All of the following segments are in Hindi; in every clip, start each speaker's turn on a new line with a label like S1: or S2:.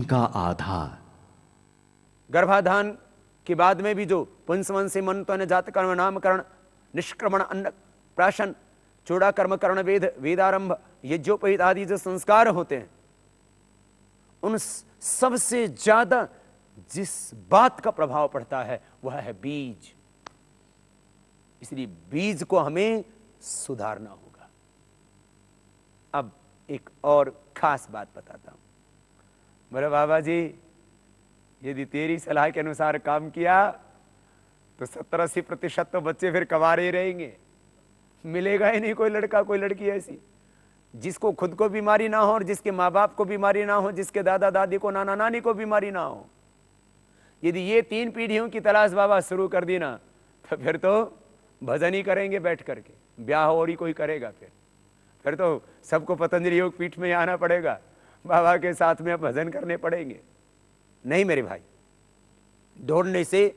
S1: का आधार।
S2: गर्भाधान के बाद में भी जो पुंसवन से मनत्वन जात कर्म नामकरण निष्क्रमण अन्न प्राशन चूड़ा कर्म कर्ण वेद वेदारंभ यज्ञोपवीत आदि जो संस्कार होते हैं, उन सबसे ज्यादा जिस बात का प्रभाव पड़ता है वह है बीज। इसलिए बीज को हमें सुधारना होगा। अब एक और खास बात बताता हूं। बोले बाबा जी, यदि तेरी सलाह के अनुसार काम किया तो 70-80% तो बच्चे फिर कवारे रहेंगे, मिलेगा ही नहीं कोई लड़का कोई लड़की ऐसी जिसको खुद को बीमारी ना हो और जिसके माँ बाप को बीमारी ना हो, जिसके दादा दादी को नाना नानी को बीमारी ना हो। यदि ये 3 पीढ़ियों की तलाश बाबा शुरू कर दी ना, तो फिर तो भजन ही करेंगे बैठ करके, ब्याह और ही कोई करेगा। फिर तो सबको पतंजलि योग पीठ में आना पड़ेगा, बाबा के साथ में अब भजन करने पड़ेंगे। नहीं मेरे भाई, ढूंढने से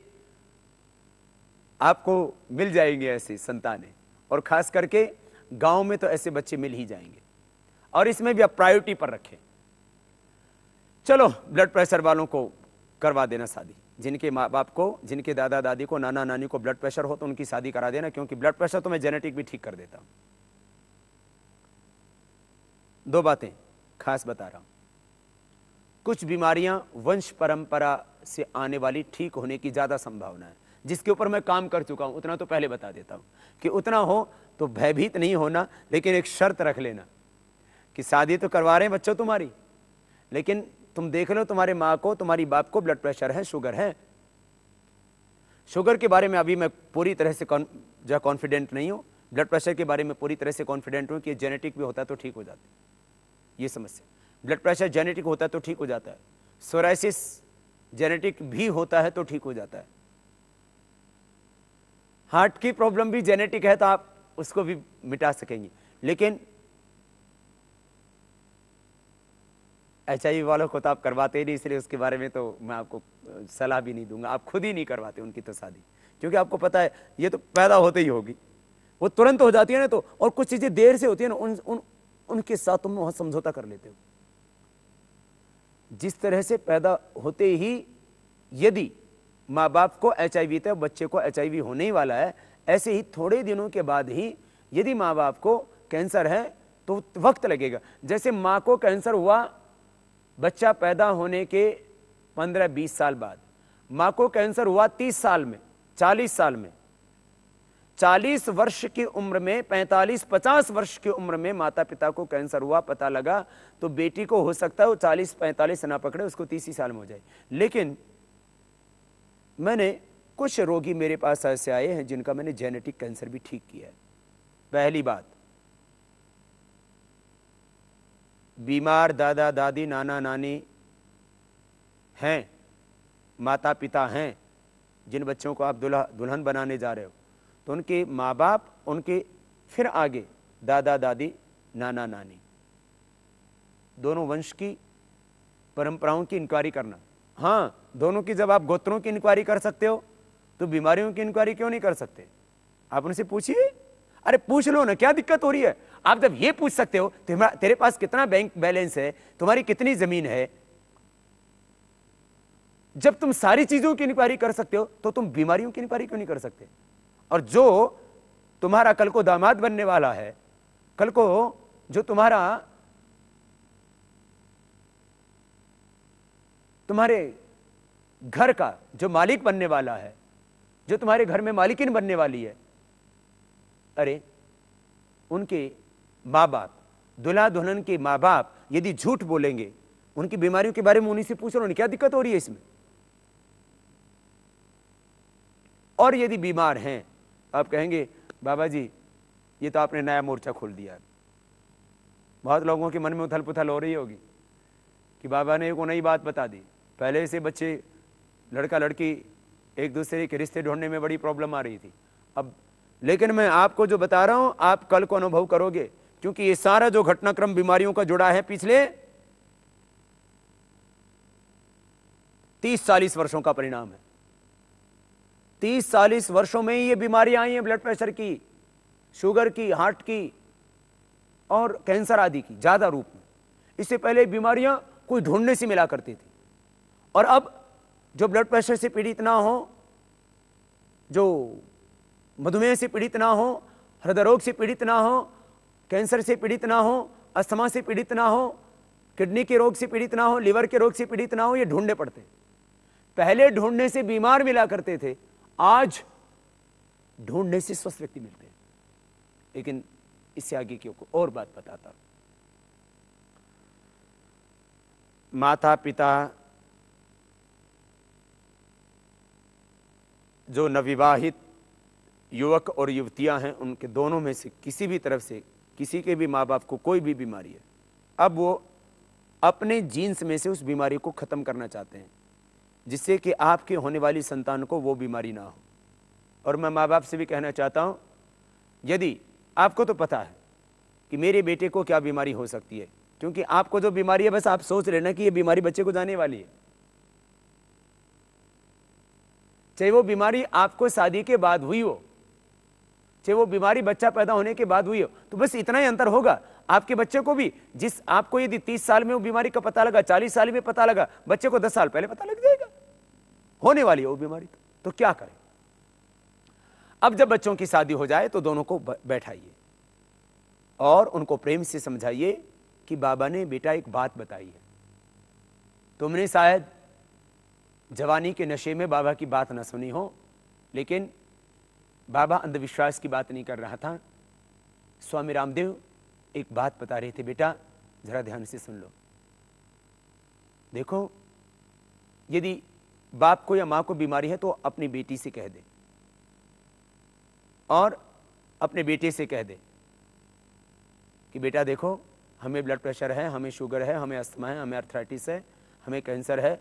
S2: आपको मिल जाएंगे ऐसी संतानें, और खास करके गांव में तो ऐसे बच्चे मिल ही जाएंगे। और इसमें भी आप प्रायोरिटी पर रखें। चलो ब्लड प्रेशर वालों को करवा देना शादी, जिनके माँ बाप को, जिनके दादा दादी को, नाना नानी को ब्लड प्रेशर हो तो उनकी शादी करा देना, क्योंकि ब्लड प्रेशर तो मैं जेनेटिक भी ठीक कर देता हूं। 2 बातें खास बता रहा हूं। कुछ बीमारियां वंश परंपरा से आने वाली ठीक होने की ज्यादा संभावना है, जिसके ऊपर मैं काम कर चुका हूं। उतना तो पहले बता देता हूं कि उतना हो तो भयभीत नहीं होना, लेकिन एक शर्त रख लेना कि शादी तो करवा रहे हैं बच्चों तुम्हारी, लेकिन तुम देख लो तुम्हारे माँ को, तुम्हारी बाप को ब्लड प्रेशर है, शुगर है। शुगर के बारे में अभी मैं पूरी तरह से कॉन्फिडेंट नहीं हूं, ब्लड प्रेशर के बारे में पूरी तरह से कॉन्फिडेंट हूं कि जेनेटिक भी होता है तो ठीक हो जाती है ये समस्या। ब्लड प्रेशर जेनेटिक होता है तो ठीक हो जाता है, सोराइसिस जेनेटिक भी होता है तो ठीक हो जाता है, हार्ट की प्रॉब्लम भी जेनेटिक है तो आप उसको भी मिटा सकेंगे। लेकिन HIV वालों को तो आप करवाते ही नहीं, इसलिए उसके बारे में तो मैं आपको सलाह भी नहीं दूंगा। आप खुद ही नहीं करवाते उनकी तो शादी, क्योंकि आपको पता है ये तो पैदा होते ही होगी, वो तुरंत हो जाती है ना। तो और कुछ चीजें देर से होती है ना, उनके साथ तुम वहां समझौता कर लेते हो। जिस तरह से पैदा होते ही यदि माँ बाप को HIV था, बच्चे को HIV होने ही वाला है, ऐसे ही थोड़े दिनों के बाद ही यदि माँ बाप को कैंसर है तो वक्त लगेगा। जैसे माँ को कैंसर हुआ बच्चा पैदा होने के 15-20 साल बाद, माँ को कैंसर हुआ 30 साल में, 40 साल में, 40 वर्ष की उम्र में, 45-50 वर्ष की उम्र में माता पिता को कैंसर हुआ, पता लगा, तो बेटी को हो सकता है वो 40-45 ना पकड़े, उसको 30 ही साल में हो जाए। लेकिन मैंने कुछ रोगी मेरे पास ऐसे आए हैं जिनका मैंने जेनेटिक कैंसर भी ठीक किया है। पहली बात, बीमार दादा दादी नाना नानी हैं, माता पिता हैं, जिन बच्चों को आप दुल्हन बनाने जा रहे हो, तो उनके माँ बाप, उनके फिर आगे दादा दादी नाना नानी, दोनों वंश की परंपराओं की इंक्वायरी करना। हाँ, दोनों की जब आप गोत्रों की इंक्वायरी कर सकते हो तो बीमारियों की इंक्वायरी क्यों नहीं कर सकते? आप उनसे पूछिए। अरे पूछ लो ना, क्या दिक्कत हो रही है? आप जब ये पूछ सकते हो तेरे पास कितना बैंक बैलेंस है, तुम्हारी कितनी जमीन है, जब तुम सारी चीजों की इंक्वायरी कर सकते हो तो तुम बीमारियों की इंक्वायरी क्यों नहीं कर सकते? और जो तुम्हारा कल को दामाद बनने वाला है, कल को जो तुम्हारे घर का जो मालिक बनने वाला है, जो तुम्हारे घर में मालिकिन बनने वाली है, अरे उनके माँ बाप, दुल्हा दुल्हन के माँ बाप यदि झूठ बोलेंगे, उनकी बीमारियों के बारे में उन्हीं से पूछ लो, क्या दिक्कत हो रही है इसमें? और यदि बीमार हैं, आप कहेंगे बाबा जी ये तो आपने नया मोर्चा खोल दिया। बहुत लोगों के मन में उथल पुथल हो रही होगी कि बाबा ने एक नई बात बता दी। पहले से बच्चे, लड़का लड़की एक दूसरे के रिश्ते ढूंढने में बड़ी प्रॉब्लम आ रही थी। अब लेकिन मैं आपको जो बता रहा हूं आप कल को अनुभव करोगे, क्योंकि ये सारा जो घटनाक्रम बीमारियों का जुड़ा है पिछले 30-40 वर्षों का परिणाम है। 30-40 वर्षों में ही ये बीमारियां आई हैं, ब्लड प्रेशर की, शुगर की, हार्ट की और कैंसर आदि की ज्यादा रूप में। इससे पहले बीमारियां कोई ढूंढने से मिला करती थी, और अब जो ब्लड प्रेशर से पीड़ित ना हो, जो मधुमेह से पीड़ित ना हो, हृदय रोग से पीड़ित ना हो, कैंसर से पीड़ित ना हो, अस्थमा से पीड़ित ना हो, किडनी के रोग से पीड़ित ना हो, लिवर के रोग से पीड़ित ना हो, ये ढूंढने पड़ते। पहले ढूंढने से बीमार मिला करते थे, आज ढूंढने से स्वस्थ व्यक्ति मिलते हैं। लेकिन इससे आगे की और बात बताता हूं। माता पिता जो नवविवाहित युवक और युवतियां हैं, उनके दोनों में से किसी भी तरफ से किसी के भी माँ बाप को कोई भी बीमारी है, अब वो अपने जीन्स में से उस बीमारी को खत्म करना चाहते हैं, जिससे कि आपके होने वाली संतान को वो बीमारी ना हो। और मैं माँ बाप से भी कहना चाहता हूं, यदि आपको तो पता है कि मेरे बेटे को क्या बीमारी हो सकती है, क्योंकि आपको जो बीमारी है बस आप सोच लेना कि ये बीमारी बच्चे को जाने वाली है। चाहे वो बीमारी आपको शादी के बाद हुई हो, चाहे वो बीमारी बच्चा पैदा होने के बाद हुई हो, तो बस इतना ही अंतर होगा। आपके बच्चे को भी, जिस आपको यदि 30 साल में वो बीमारी का पता लगा, 40 साल में पता लगा, बच्चे को 10 साल पहले पता लग जाएगा होने वाली है वो बीमारी। तो क्या करें? अब जब बच्चों की शादी हो जाए तो दोनों को बैठाइए और उनको प्रेम से समझाइए कि बाबा ने बेटा एक बात बताई है, तुमने शायद जवानी के नशे में बाबा की बात ना सुनी हो, लेकिन बाबा अंधविश्वास की बात नहीं कर रहा था। स्वामी रामदेव एक बात बता रहे थे, बेटा जरा ध्यान से सुन लो। देखो, यदि बाप को या मां को बीमारी है तो अपनी बेटी से कह दे और अपने बेटे से कह दे कि बेटा देखो, हमें ब्लड प्रेशर है, हमें शुगर है, हमें अस्थमा है, हमें आर्थराइटिस है, हमें कैंसर है।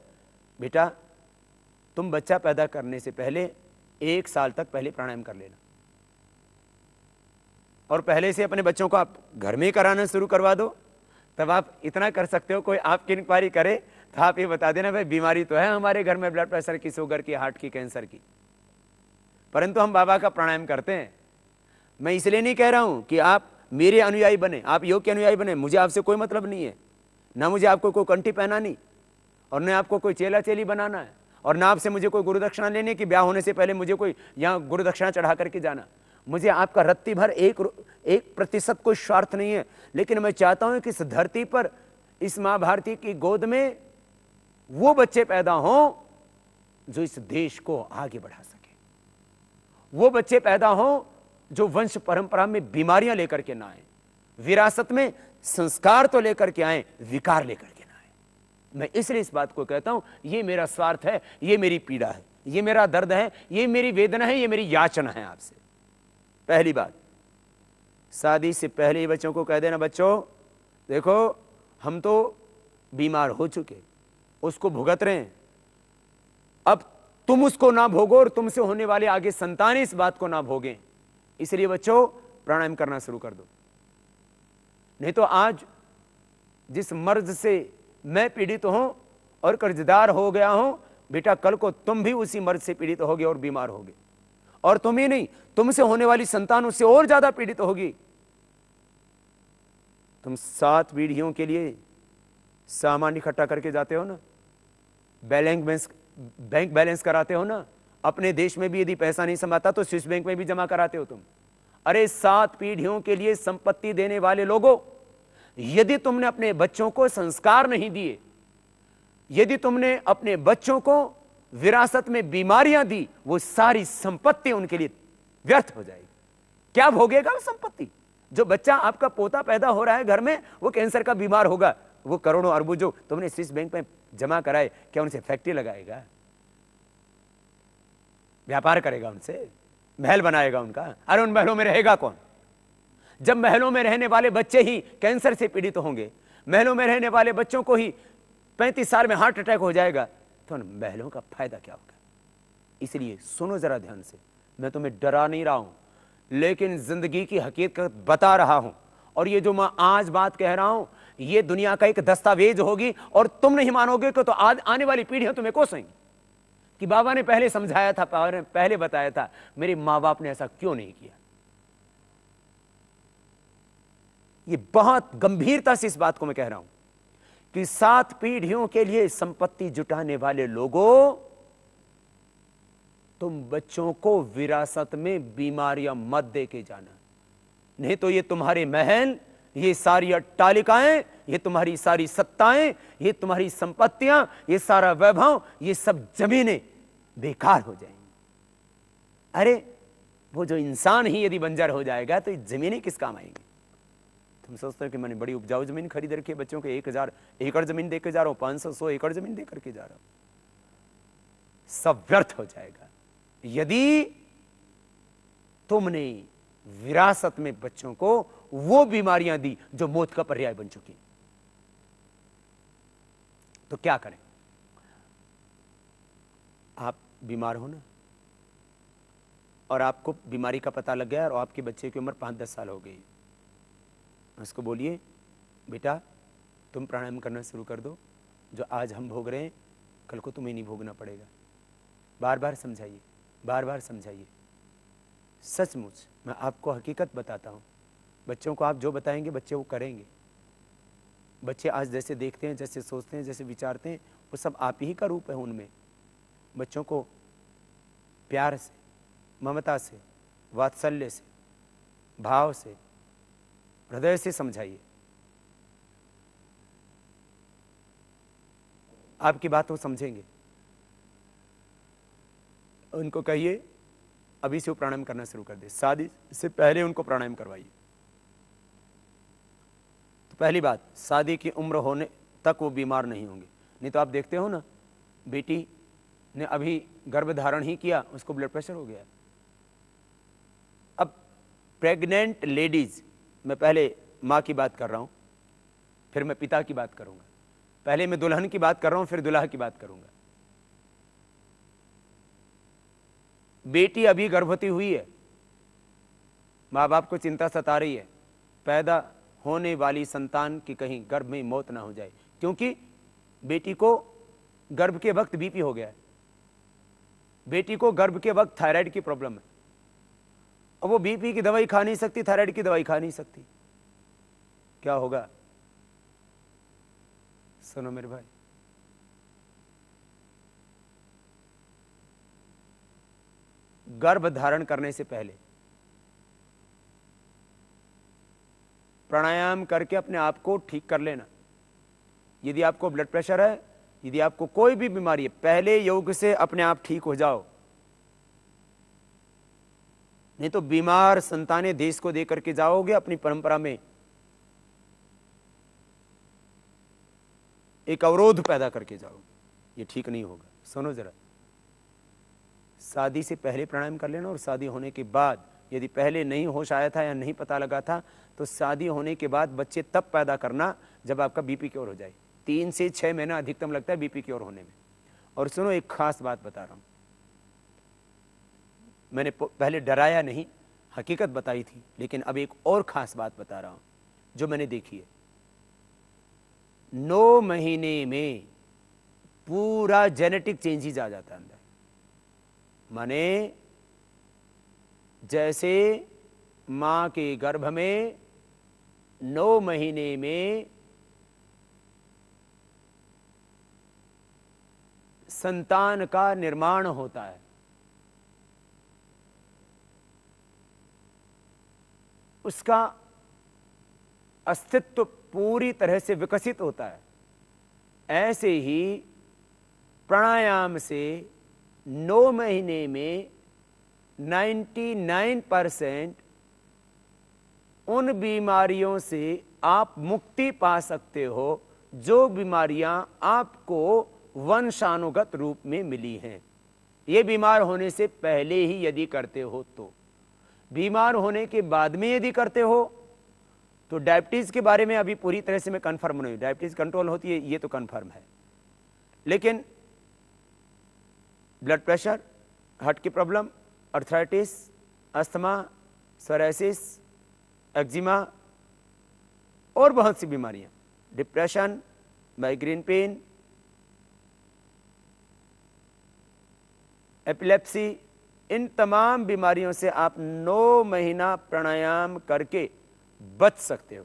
S2: बेटा तुम बच्चा पैदा करने से पहले 1 साल तक पहले प्राणायाम कर लेना, और पहले से अपने बच्चों को आप घर में कराना शुरू करवा दो। तब आप इतना कर सकते हो, कोई आपकी इंक्वायरी करे तो आप ये बता देना, भाई बीमारी तो है हमारे घर में ब्लड प्रेशर की, शुगर की, हार्ट की, कैंसर की, परंतु हम बाबा का प्राणायाम करते हैं। मैं इसलिए नहीं कह रहा हूं कि आप मेरे अनुयायी बने, आप योग के अनुयायी बने, मुझे आपसे कोई मतलब नहीं है, ना मुझे आपको कोई कंठी पहनानी और न आपको कोई चेला चेली बनाना है, और ना आपसे मुझे कोई गुरुदक्षिणा लेने की, ब्याह होने से पहले मुझे कोई यहाँ गुरुदक्षिणा चढ़ा करके जाना। मुझे आपका रत्ती भर 1% कोई स्वार्थ नहीं है, लेकिन मैं चाहता हूं कि इस धरती पर, इस मां भारती की गोद में वो बच्चे पैदा हों जो इस देश को आगे बढ़ा सके, वो बच्चे पैदा हों जो वंश परंपरा में बीमारियां लेकर के ना आए, विरासत में संस्कार तो लेकर के आए, विकार लेकर के ना आए। मैं इसलिए इस बात को कहता हूं, ये मेरा स्वार्थ है, ये मेरी पीड़ा है, ये मेरा दर्द है, ये मेरी वेदना है, ये मेरी याचना है आपसे। पहली बात, शादी से पहले ही बच्चों को कह देना, बच्चों देखो हम तो बीमार हो चुके, उसको भुगत रहे हैं, अब तुम उसको ना भोगो और तुमसे होने वाले आगे संतान इस बात को ना भोगें, इसलिए बच्चों प्राणायाम करना शुरू कर दो। नहीं तो आज जिस मर्ज से मैं पीड़ित हूं और कर्जदार हो गया हूं, बेटा कल को तुम भी उसी मर्ज से पीड़ित होगे और बीमार होगे, और तुम ही नहीं, तुमसे होने वाली संतान उससे और ज्यादा पीड़ित होगी। तुम 7 पीढ़ियों के लिए सामान इकट्ठा करके जाते हो ना, बैंक बैलेंस कराते हो ना, अपने देश में भी यदि पैसा नहीं समाता तो स्विस बैंक में भी जमा कराते हो तुम। अरे 7 पीढ़ियों के लिए संपत्ति देने वाले लोगों, यदि तुमने अपने बच्चों को संस्कार नहीं दिए, यदि तुमने अपने बच्चों को विरासत में बीमारियां दी, वो सारी संपत्ति उनके लिए व्यर्थ हो जाएगी। क्या भोगेगा वो संपत्ति? जो बच्चा आपका पोता पैदा हो रहा है घर में, वो कैंसर का बीमार होगा, वो करोड़ों अरबों जो तुमने स्विस बैंक में जमा कराए, क्या उनसे फैक्ट्री लगाएगा, व्यापार करेगा उनसे, महल बनाएगा उनका? अरे उन महलों में रहेगा कौन? जब महलों में रहने वाले बच्चे ही कैंसर से पीड़ित होंगे, महलों में रहने वाले बच्चों को ही 35 साल में हार्ट अटैक हो जाएगा, तो उन महलों का फायदा क्या होगा? इसलिए सुनो जरा ध्यान से, मैं तुम्हें डरा नहीं रहा हूं, लेकिन जिंदगी की हकीकत बता रहा हूं, और ये जो मैं आज बात कह रहा हूं, ये दुनिया का एक दस्तावेज होगी, और तुम नहीं मानोगे कि तो आज आने वाली पीढ़ियां तुम्हें कोसेंगी कि बाबा ने पहले समझाया था, पहले बताया था, मेरे मां बाप ने ऐसा क्यों नहीं किया। ये बहुत गंभीरता से इस बात को मैं कह रहा हूं कि 7 पीढ़ियों के लिए संपत्ति जुटाने वाले लोगों, तुम बच्चों को विरासत में बीमारियां मत दे के जाना, नहीं तो ये तुम्हारे महल, ये सारी अट्टालिकाएं, ये तुम्हारी सारी सत्ताएं, ये तुम्हारी संपत्तियां, ये सारा वैभव, ये सब जमीनें बेकार हो जाएंगी। अरे वो जो इंसान ही यदि बंजर हो जाएगा तो ये जमीनें किस काम आएंगी? तुम सोचते हो कि मैंने बड़ी उपजाऊ जमीन खरीद रखी है, बच्चों को 1000 एकड़ जमीन देकर जा रहा हूं, 500 एकड़ जमीन देकर के जा रहा हूं, सब व्यर्थ हो जाएगा यदि तुमने विरासत में बच्चों को वो बीमारियां दी जो मौत का पर्याय बन चुकी। तो क्या करें? आप बीमार हो ना, और आपको बीमारी का पता लग गया और आपके बच्चे की उम्र 5-10 साल हो गई, उसको बोलिए बेटा तुम प्राणायाम करना शुरू कर दो, जो आज हम भोग रहे हैं कल को तुम्हें नहीं भोगना पड़ेगा। बार बार समझाइए, बार बार समझाइए। सचमुच मैं आपको हकीकत बताता हूँ, बच्चों को आप जो बताएंगे बच्चे वो करेंगे। बच्चे आज जैसे देखते हैं, जैसे सोचते हैं, जैसे विचारते हैं, वो सब आप ही का रूप है उनमें। बच्चों को प्यार से, ममता से, वात्सल्य से, भाव से, हृदय से समझाइए। आपकी बात वो समझेंगे। उनको कहिए अभी से वो प्राणायाम करना शुरू कर दे, शादी से पहले उनको प्राणायाम करवाइए। तो पहली बात, शादी की उम्र होने तक वो बीमार नहीं होंगे। नहीं तो आप देखते हो ना, बेटी ने अभी गर्भधारण ही किया, उसको ब्लड प्रेशर हो गया। अब प्रेग्नेंट लेडीज, मैं पहले माँ की बात कर रहा हूं, फिर मैं पिता की बात करूंगा, पहले मैं दुल्हन की बात कर रहा हूं, फिर दुल्हा की बात करूंगा। बेटी अभी गर्भवती हुई है, माँ बाप को चिंता सता रही है, पैदा होने वाली संतान की कहीं गर्भ में मौत ना हो जाए, क्योंकि बेटी को गर्भ के वक्त बीपी हो गया है, बेटी को गर्भ के वक्त थायराइड की प्रॉब्लम है, और वो बीपी की दवाई खा नहीं सकती, थायराइड की दवाई खा नहीं सकती। क्या होगा? सुनो मेरे भाई, गर्भ धारण करने से पहले प्राणायाम करके अपने आप को ठीक कर लेना। यदि आपको ब्लड प्रेशर है, यदि आपको कोई भी बीमारी है, पहले योग से अपने आप ठीक हो जाओ, नहीं तो बीमार संतानें देश को दे करके जाओगे, अपनी परंपरा में एक अवरोध पैदा करके जाओगे, ये ठीक नहीं होगा। सुनो जरा, शादी से पहले प्राणायाम कर लेना, और शादी होने के बाद यदि पहले नहीं होश आया था या नहीं पता लगा था, तो शादी होने के बाद बच्चे तब पैदा करना जब आपका बीपी क्योर हो जाए। 3 से 6 महीना अधिकतम लगता है बीपी क्योर होने में। और सुनो, एक खास बात बता रहा हूं, मैंने पहले डराया नहीं, हकीकत बताई थी, लेकिन अब एक और खास बात बता रहा हूं जो मैंने देखी है। 9 महीने में पूरा जेनेटिक चेंजेस आ जाता है अंदर। माने जैसे मां के गर्भ में 9 महीने में संतान का निर्माण होता है, उसका अस्तित्व पूरी तरह से विकसित होता है, ऐसे ही प्राणायाम से 9 महीने में 99% उन बीमारियों से आप मुक्ति पा सकते हो जो बीमारियां आपको वंशानुगत रूप में मिली हैं। ये बीमार होने से पहले ही यदि करते हो तो। बीमार होने के बाद में यदि करते हो तो डायबिटीज के बारे में अभी पूरी तरह से मैं कंफर्म नहीं हूं, डायबिटीज कंट्रोल होती है ये तो कंफर्म है, लेकिन ब्लड प्रेशर, हार्ट की problem, arthritis, asthma, psoriasis, eczema और बहुत सी बीमारियां, डिप्रेशन, माइग्रेन पेन, एपिलेप्सी, इन तमाम बीमारियों से आप 9 महीना प्राणायाम करके बच सकते हो।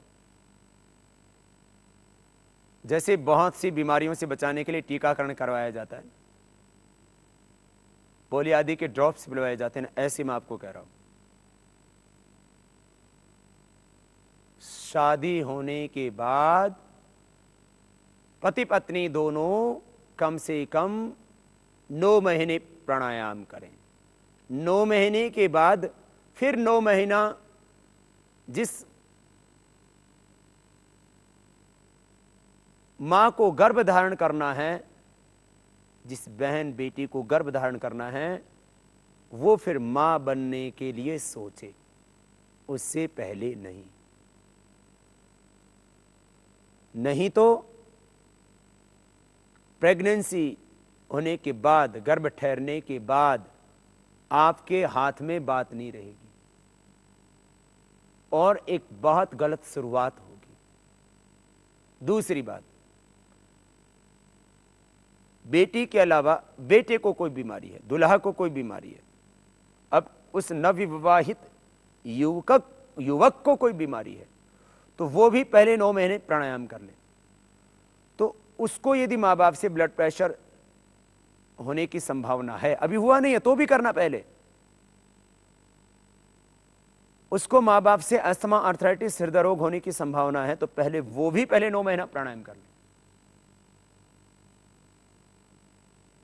S2: जैसे बहुत सी बीमारियों से बचाने के लिए टीकाकरण करवाया जाता है, पोलियो आदि के ड्रॉप्स पिलवाए जाते हैं, ऐसे मैं आपको कह रहा हूं, शादी होने के बाद पति पत्नी दोनों कम से कम 9 महीने प्राणायाम करें। 9 महीने के बाद फिर 9 महीना जिस मां को गर्भ धारण करना है, जिस बहन बेटी को गर्भ धारण करना है, वो फिर मां बनने के लिए सोचे, उससे पहले नहीं। नहीं तो प्रेगनेंसी होने के बाद, गर्भ ठहरने के बाद आपके हाथ में बात नहीं रहेगी और एक बहुत गलत शुरुआत होगी। दूसरी बात, बेटी के अलावा बेटे को कोई बीमारी है, दुल्हा को कोई बीमारी है, अब उस नवविवाहित युवक को कोई बीमारी है, तो वो भी पहले 9 महीने प्राणायाम कर ले। तो उसको यदि माँ बाप से ब्लड प्रेशर होने की संभावना है, अभी हुआ नहीं है तो भी करना पहले। उसको माँ बाप से अस्थमा, आर्थराइटिस, हृदय रोग होने की संभावना है, तो पहले वो भी पहले 9 महीना प्राणायाम कर ले।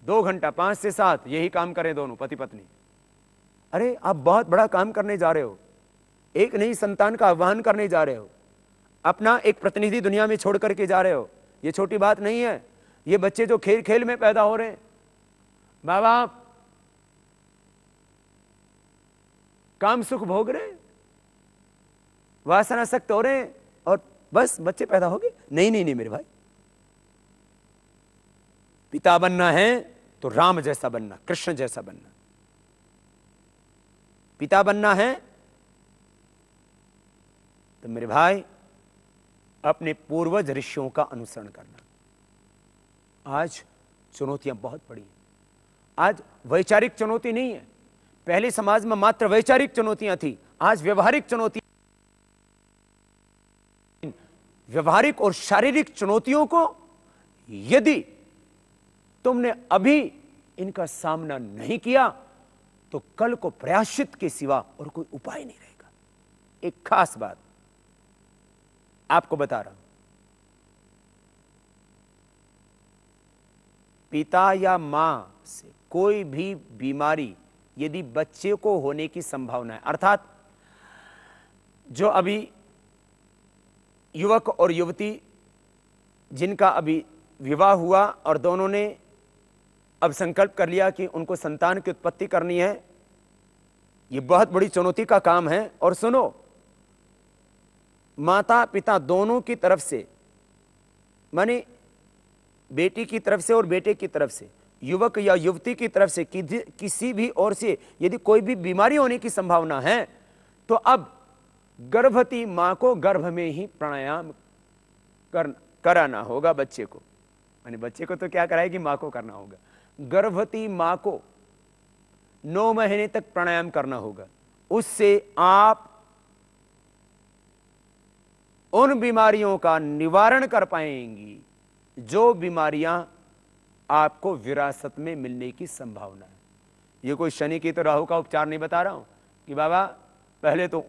S2: 2 घंटा 5 से 7 यही काम करें दोनों पति पत्नी। अरे आप बहुत बड़ा काम करने जा रहे हो, एक नई संतान का आह्वान करने जा रहे हो, अपना एक प्रतिनिधि दुनिया में छोड़ करके जा रहे हो, ये छोटी बात नहीं है। ये बच्चे जो खेल खेल में पैदा हो रहे हैं, माँ बाप काम सुख भोग रहे हैं, वासनासक्त हो रहे हैं और बस बच्चे पैदा हो गए। नहीं नहीं नहीं मेरे भाई, पिता बनना है तो राम जैसा बनना, कृष्ण जैसा बनना। पिता बनना है तो मेरे भाई अपने पूर्वज ऋषियों का अनुसरण करना। आज चुनौतियां बहुत बड़ी हैं। आज वैचारिक चुनौती नहीं है, पहले समाज में मात्र वैचारिक चुनौतियां थी, आज व्यवहारिक चुनौती। व्यवहारिक और शारीरिक चुनौतियों को यदि तुमने अभी इनका सामना नहीं किया तो कल को प्रायश्चित के सिवा और कोई उपाय नहीं रहेगा। एक खास बात आपको बता रहा हूं, पिता या मां से कोई भी बीमारी यदि बच्चे को होने की संभावना है, अर्थात जो अभी युवक और युवती जिनका अभी विवाह हुआ और दोनों ने अब संकल्प कर लिया कि उनको संतान की उत्पत्ति करनी है, ये बहुत बड़ी चुनौती का काम है। और सुनो, माता पिता दोनों की तरफ से, माने बेटी की तरफ से और बेटे की तरफ से, युवक या युवती की तरफ से, किसी भी ओर से यदि कोई भी बीमारी होने की संभावना है तो अब गर्भवती मां को गर्भ में ही प्राणायाम कराना होगा बच्चे को। माने बच्चे को तो क्या कराएगी, मां को करना होगा। गर्भवती मां को 9 महीने तक प्राणायाम करना होगा। उससे आप उन बीमारियों का निवारण कर पाएंगी जो बीमारियां आपको विरासत में मिलने की संभावना है। ये कोई शनि की तो राहु का उपचार नहीं बता रहा हूं कि बाबा पहले तो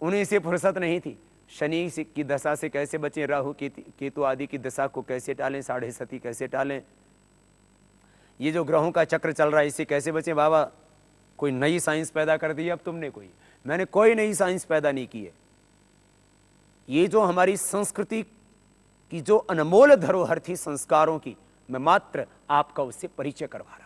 S2: उन्हीं से फुर्सत नहीं थी, शनि की दशा से कैसे बचें, राहु केतु आदि की दशा को कैसे टालें, साढ़े सती कैसे टालें, ये जो ग्रहों का चक्र चल रहा है इससे कैसे बचें। बाबा कोई नई साइंस पैदा कर दी अब तुमने, मैंने कोई नई साइंस पैदा नहीं की है। ये जो हमारी संस्कृति की जो अनमोल धरोहर थी संस्कारों की, मैं मात्र आपका उससे परिचय करवा रहा हूं।